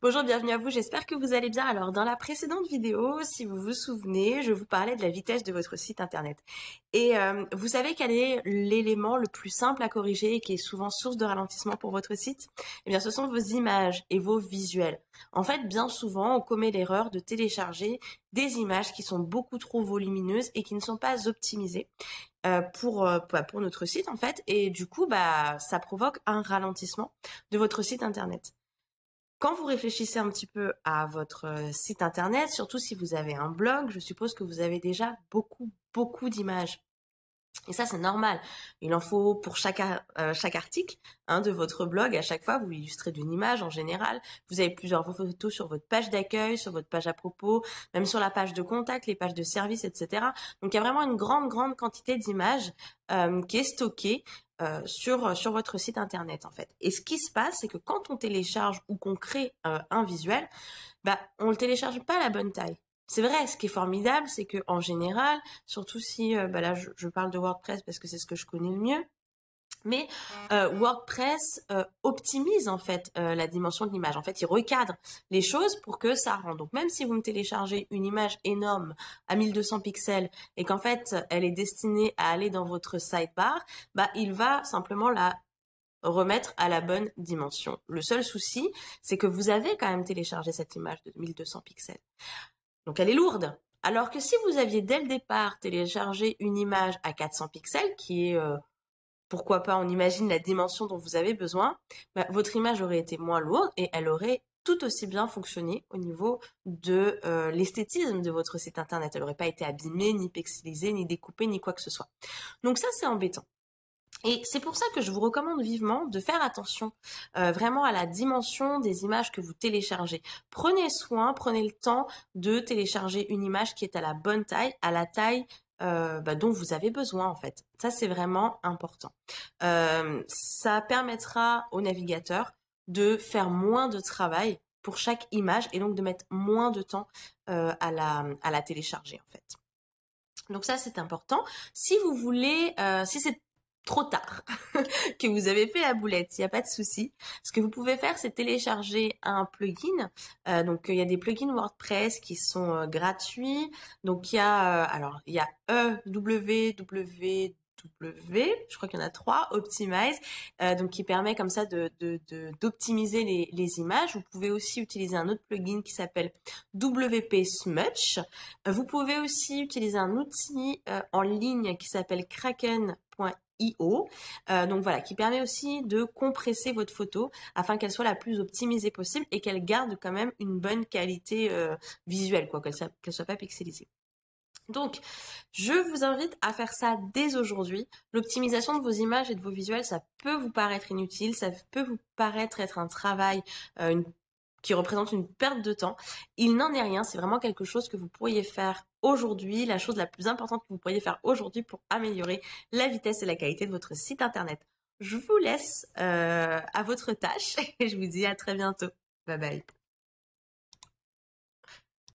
Bonjour, bienvenue à vous, j'espère que vous allez bien. Alors, dans la précédente vidéo, si vous vous souvenez, je vous parlais de la vitesse de votre site internet. Et vous savez quel est l'élément le plus simple à corriger et qui est souvent source de ralentissement pour votre site? Eh bien, ce sont vos images et vos visuels. En fait, bien souvent, on commet l'erreur de télécharger des images qui sont beaucoup trop volumineuses et qui ne sont pas optimisées pour notre site, en fait. Et du coup, ça provoque un ralentissement de votre site internet. Quand vous réfléchissez un petit peu à votre site internet, surtout si vous avez un blog, je suppose que vous avez déjà beaucoup d'images. Et ça, c'est normal. Il en faut pour chaque article de votre blog. À chaque fois, vous l'illustrez d'une image en général. Vous avez plusieurs photos sur votre page d'accueil, sur votre page à propos, même sur la page de contact, les pages de service, etc. Donc, il y a vraiment une grande quantité d'images qui est stockée sur votre site internet, en fait. Et ce qui se passe, c'est que quand on télécharge ou qu'on crée un visuel, on le télécharge pas à la bonne taille. C'est vrai, ce qui est formidable, c'est que en général, surtout si là je parle de WordPress parce que c'est ce que je connais le mieux, mais WordPress optimise en fait la dimension de l'image. En fait, il recadre les choses pour que ça rende. Donc même si vous me téléchargez une image énorme à 1200 pixels et qu'en fait elle est destinée à aller dans votre sidebar, il va simplement la remettre à la bonne dimension. Le seul souci, c'est que vous avez quand même téléchargé cette image de 1200 pixels. Donc elle est lourde. Alors que si vous aviez dès le départ téléchargé une image à 400 pixels, qui est, pourquoi pas, on imagine la dimension dont vous avez besoin, votre image aurait été moins lourde et elle aurait tout aussi bien fonctionné au niveau de l'esthétisme de votre site internet. Elle n'aurait pas été abîmée, ni pixelisée, ni découpée, ni quoi que ce soit. Donc ça, c'est embêtant. Et c'est pour ça que je vous recommande vivement de faire attention vraiment à la dimension des images que vous téléchargez. Prenez soin, prenez le temps de télécharger une image qui est à la bonne taille, à la taille dont vous avez besoin en fait. Ça, c'est vraiment important. Ça permettra au navigateur de faire moins de travail pour chaque image et donc de mettre moins de temps à la télécharger en fait. Donc ça, c'est important. Si vous voulez, si c'est trop tard que vous avez fait la boulette, il n'y a pas de souci. Ce que vous pouvez faire, c'est télécharger un plugin. Donc il y a des plugins WordPress qui sont gratuits. Donc il y a il y a je crois qu'il y en a 3, Optimize, donc qui permet comme ça d'optimiser les images. Vous pouvez aussi utiliser un autre plugin qui s'appelle WP Smudge. Vous pouvez aussi utiliser un outil en ligne qui s'appelle Kraken.io, donc voilà, qui permet aussi de compresser votre photo afin qu'elle soit la plus optimisée possible et qu'elle garde quand même une bonne qualité visuelle, quoi, qu'elle soit pas pixelisée. Donc, je vous invite à faire ça dès aujourd'hui. L'optimisation de vos images et de vos visuels, ça peut vous paraître inutile, ça peut vous paraître être un travail qui représente une perte de temps. Il n'en est rien, c'est vraiment quelque chose que vous pourriez faire aujourd'hui, la chose la plus importante que vous pourriez faire aujourd'hui pour améliorer la vitesse et la qualité de votre site internet. Je vous laisse à votre tâche et je vous dis à très bientôt. Bye bye.